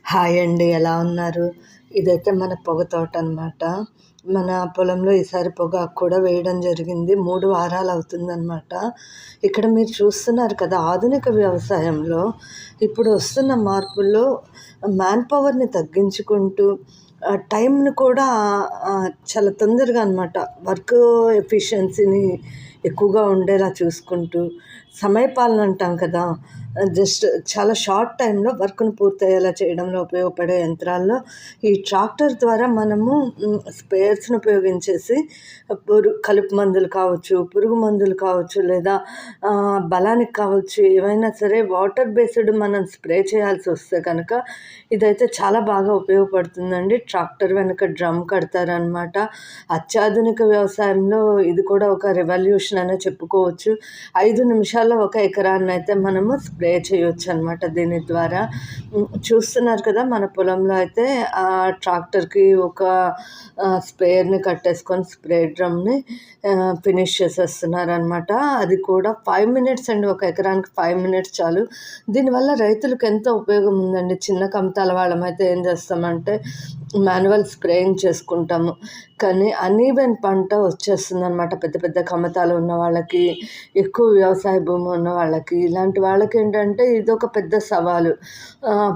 Hi అండి. ఎలా ఉన్నారు? ఇదైతే మన పొగ తోట అనమాట. మన పొలంలో ఈసారి పొగాకు కూడా వేయడం జరిగింది. 3 వారాలు అవుతుందనమాట. ఇక్కడ మీరు చూస్తున్నారు కదా! ఆధునిక వ్యవసాయంలో ఇప్పుడు వస్తున్న మార్పుల్లో మ్యాన్ పవర్‌ని తగ్గించుకుంటూ టైంని కూడా చాలా తొందరగా అనమాట వర్క్ ఎఫిషియన్సీని ఎక్కువగా ఉండేలా చూసుకుంటూ సమయపాలన అంటాం కదా! జస్ట్ చాలా షార్ట్ టైంలో వర్క్‌ని పూర్తయ్యేలా చేయడంలో ఉపయోగపడే యంత్రాల్లో ఈ ట్రాక్టర్ ద్వారా మనము స్ప్రేయర్స్‌ని ఉపయోగించేసి కలుపు మందులు కావచ్చు, పురుగు మందులు కావచ్చు, లేదా బలానికి కావచ్చు, ఏవైనా సరే వాటర్ బేస్డ్ మనం స్ప్రే చేయాల్సి వస్తే కనుక ఇదైతే చాలా బాగా ఉపయోగపడుతుందండి. ట్రాక్టర్ వెనక డ్రమ్ కడతారనమాట. అత్యాధునిక వ్యవసాయంలో ఇది కూడా ఒక రెవల్యూషన్ అనే చెప్పుకోవచ్చు. 5 నిమిషాల్లో ఒక ఎకరాన్నయితే మనము స్ప్రే చేయొచ్చు అనమాట దీని ద్వారా. చూస్తున్నారు కదా! మన పొలంలో అయితే ట్రాక్టర్‌కి ఒక స్ప్రేయర్‌ని కట్టేసుకొని స్ప్రే డ్రమ్‌ని ఫినిష్ చేసేస్తున్నారనమాట. అది కూడా 5 మినిట్స్ అండి. ఒక ఎకరానికి 5 మినిట్స్ చాలు. దీనివల్ల రైతులకు ఎంతో ఉపయోగం ఉందండి. చిన్న కమతాల వాళ్ళమైతే ఏం చేస్తామంటే మాన్యువల్ స్ప్రేయింగ్ చేసుకుంటాము. కానీ అన్‌ఈవెన్ పంట వచ్చేస్తుందనమాట. పెద్ద పెద్ద కమతాలు ఉన్న వాళ్ళకి, ఎక్కువ వ్యవసాయ భూమి ఉన్న వాళ్ళకి, ఇలాంటి వాళ్ళకేంటంటే ఇదొక పెద్ద సవాలు.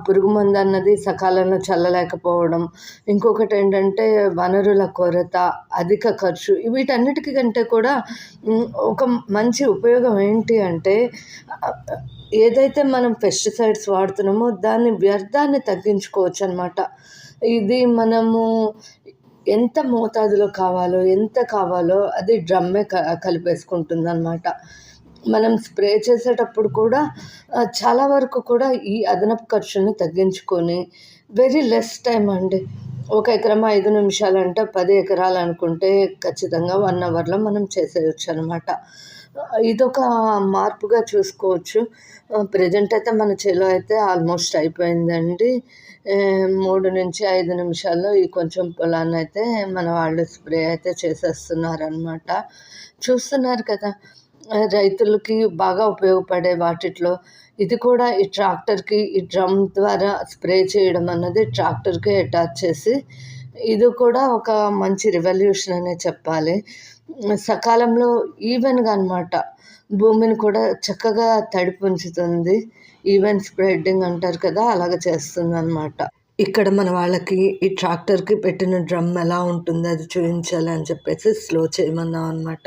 పురుగు మందన్నది సకాలంలో చల్లలేకపోవడం, ఇంకొకటేంటంటే వనరుల కొరత, అధిక ఖర్చు, వీటన్నిటికి కంటే కూడా ఒక మంచి ఉపయోగం ఏంటి అంటే ఏదైతే మనం పెస్టిసైడ్స్ వాడుతున్నామో దాని వ్యర్థాన్ని తగ్గించుకోవచ్చనమాట. ఇది మనము ఎంత మోతాదులో కావాలో, ఎంత కావాలో అది డ్రమ్మే కలిపేసుకుంటుందనమాట. మనం స్ప్రే చేసేటప్పుడు కూడా చాలా వరకు కూడా ఈ అదనపు ఖర్చుని తగ్గించుకొని వెరీ లెస్ టైం అండి. ఒక ఎకరం 5 నిమిషాలంటే 10 ఎకరాలు అనుకుంటే ఖచ్చితంగా 1 అవర్‌లో మనం చేసేయొచ్చనమాట. ఇదొక మార్పుగా చూసుకోవచ్చు. ప్రెజెంట్ అయితే మన చేలో అయితే ఆల్మోస్ట్ అయిపోయిందండి. 3-5 నిమిషాల్లో ఈ కొంచెం పొలాన్నయితే మన వాళ్ళు స్ప్రే అయితే చేసేస్తున్నారనమాట. చూస్తున్నారు కదా! రైతులకి బాగా ఉపయోగపడే వాటిట్లో ఇది కూడా ఈ ట్రాక్టర్‌కి ఈ డ్రమ్ ద్వారా స్ప్రే చేయడం అన్నది ట్రాక్టర్‌కి అటాచ్ చేసి ఇది కూడా ఒక మంచి రివల్యూషన్ అనే చెప్పాలి. సకాలంలో ఈవెన్‌గా అనమాట భూమిని కూడా చక్కగా తడిపుంచుతుంది. ఈవెన్ స్ప్రెడ్డింగ్ అంటారు కదా! అలాగ చేస్తుందనమాట. ఇక్కడ మన వాళ్ళకి ఈ ట్రాక్టర్‌కి పెట్టిన డ్రమ్ ఎలా ఉంటుందో అది చూయించాలి అని చెప్పేసి స్లో చేయమన్నాం అనమాట.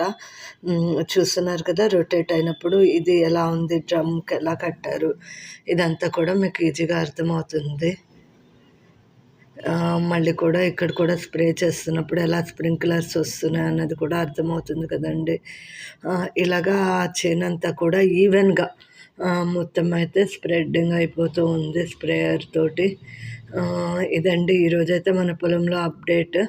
చూస్తున్నారు కదా! రొటేట్ అయినప్పుడు ఇది ఎలా ఉంది, డ్రమ్‌కి ఎలా కట్టారు, ఇదంతా కూడా మీకు ఈజీగా అర్థమవుతుంది. మళ్ళీ కూడా ఇక్కడ కూడా స్ప్రే చేస్తున్నప్పుడు ఎలా స్ప్రింక్లర్స్ వస్తున్నాయి అన్నది కూడా అర్థమవుతుంది కదండీ. ఇలాగా చేనంతా కూడా ఈవెన్‌గా మొత్తం అయితే స్ప్రెడ్డింగ్ అయిపోతూ ఉంది స్ప్రేయర్ తోటి. ఇదండి ఈరోజైతే మన పొలంలో అప్డేట్.